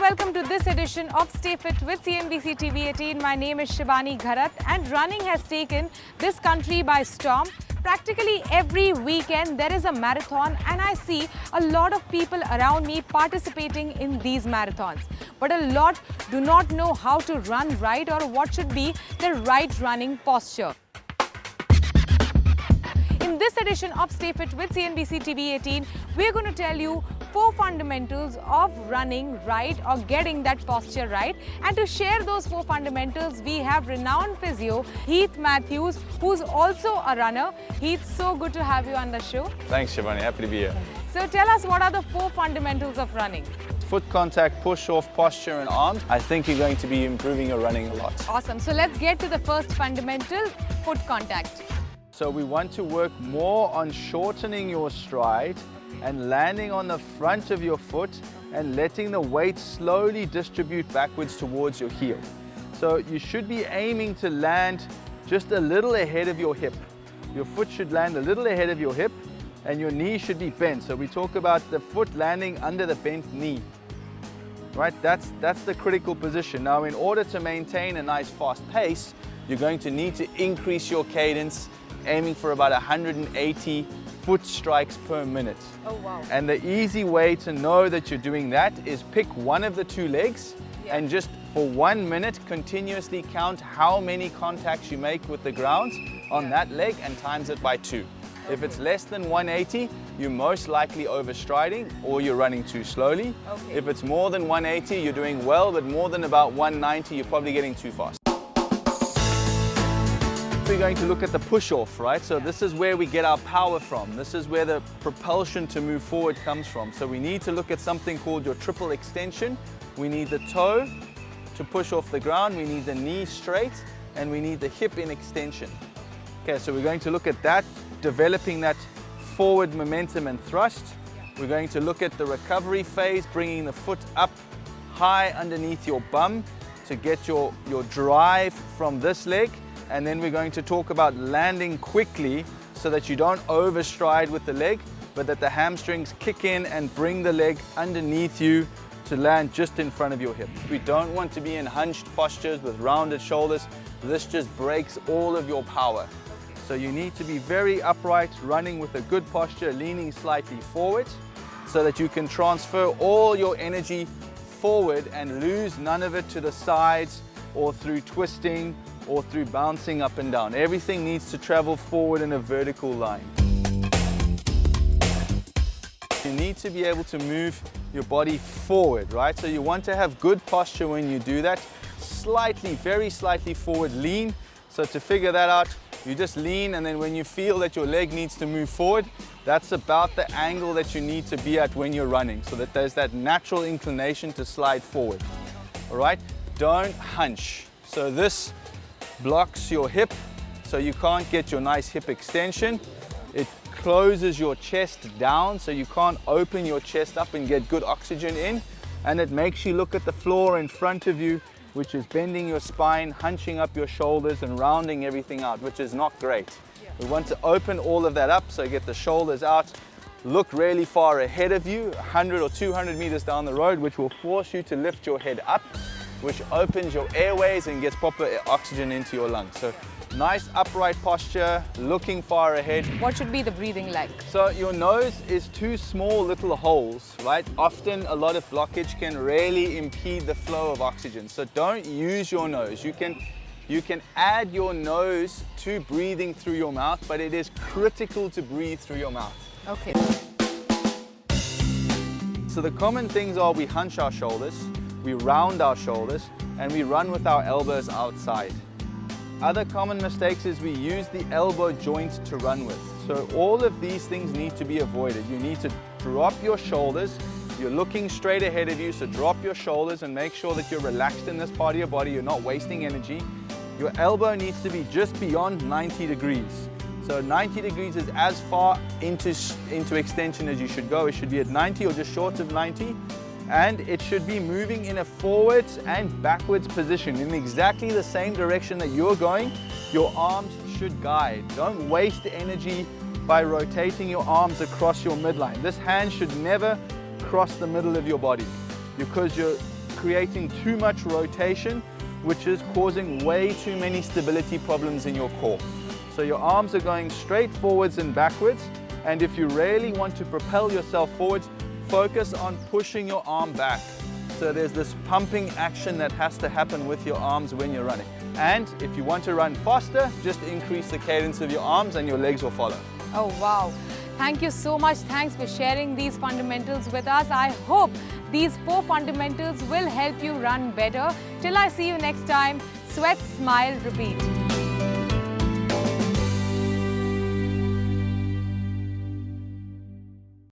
welcome to this edition of Stay Fit with CNBC TV 18. My name is Shibani Gharat and running has taken this country by storm. Practically every weekend there is a marathon and I see a lot of people around me participating in these marathons. But a lot do not know how to run right or what should be the right running posture. In this edition of Stay Fit with CNBC TV 18, we are going to tell you 4 fundamentals of running right or getting that posture right. And to share those 4 fundamentals, we have renowned physio Heath Matthews, who's also a runner. Heath, so good to have you on the show. Thanks, Shibani. Happy to be here. So tell us, what are the 4 fundamentals of running? Foot contact, push off, posture and arms. I think you're going to be improving your running a lot. Awesome. So let's get to the first fundamental, foot contact. So we want to work more on shortening your stride and landing on the front of your foot and letting the weight slowly distribute backwards towards your heel. So you should be aiming to land just a little ahead of your hip. Your foot should land a little ahead of your hip and your knee should be bent. So we talk about the foot landing under the bent knee. Right, that's the critical position. Now, in order to maintain a nice fast pace, you're going to need to increase your cadence, aiming for about 180 foot strikes per minute. Oh, wow. And the easy way to know that you're doing that is pick one of the 2 legs and just for 1 minute continuously count how many contacts you make with the ground on that leg and times it by 2. If it's less than 180, you're most likely overstriding or you're running too slowly. Okay. If it's more than 180, you're doing well, but more than about 190, you're probably getting too fast. We're going to look at the push-off, right? So this is where we get our power from. This is where the propulsion to move forward comes from. So we need to look at something called your triple extension. We need the toe to push off the ground, we need the knee straight, and we need the hip in extension. Okay, so we're going to look at that, developing that forward momentum and thrust. We're going to look at the recovery phase, bringing the foot up high underneath your bum to get your drive from this leg. And then we're going to talk about landing quickly so that you don't overstride with the leg, but that the hamstrings kick in and bring the leg underneath you to land just in front of your hip. We don't want to be in hunched postures with rounded shoulders. This just breaks all of your power. So you need to be very upright, running with a good posture, leaning slightly forward so that you can transfer all your energy forward and lose none of it to the sides or through twisting or through bouncing up and down. Everything needs to travel forward in a vertical line. You need to be able to move your body forward, right? So you want to have good posture when you do that. Slightly, very slightly forward lean. So to figure that out, you just lean, and then when you feel that your leg needs to move forward, that's about the angle that you need to be at when you're running, so that there's that natural inclination to slide forward. All right? Don't hunch. So this blocks your hip, so you can't get your nice hip extension. It closes your chest down, so you can't open your chest up and get good oxygen in. And it makes you look at the floor in front of you, which is bending your spine, hunching up your shoulders and rounding everything out, which is not great. We want to open all of that up, so get the shoulders out, look really far ahead of you, 100 or 200 meters down the road, which will force you to lift your head up, which opens your airways and gets proper oxygen into your lungs. So nice upright posture, looking far ahead. What should be the breathing like? So your nose is 2 small little holes, right? Often a lot of blockage can really impede the flow of oxygen. So don't use your nose. You can add your nose to breathing through your mouth, but it is critical to breathe through your mouth. Okay. So the common things are we hunch our shoulders, we round our shoulders, and we run with our elbows outside. Other common mistakes is we use the elbow joint to run with. So all of these things need to be avoided. You need to drop your shoulders. You're looking straight ahead of you, so drop your shoulders and make sure that you're relaxed in this part of your body. You're not wasting energy. Your elbow needs to be just beyond 90 degrees. So 90 degrees is as far into extension as you should go. It should be at 90 or just short of 90. And it should be moving in a forwards and backwards position in exactly the same direction that you're going. Your arms should guide. Don't waste energy by rotating your arms across your midline. This hand should never cross the middle of your body because you're creating too much rotation, which is causing way too many stability problems in your core. So your arms are going straight forwards and backwards, and if you really want to propel yourself forwards, focus on pushing your arm back. So there's this pumping action that has to happen with your arms when you're running. And if you want to run faster, just increase the cadence of your arms and your legs will follow. Oh, wow. Thank you so much. Thanks for sharing these fundamentals with us. I hope these 4 fundamentals will help you run better. Till I see you next time, sweat, smile, repeat.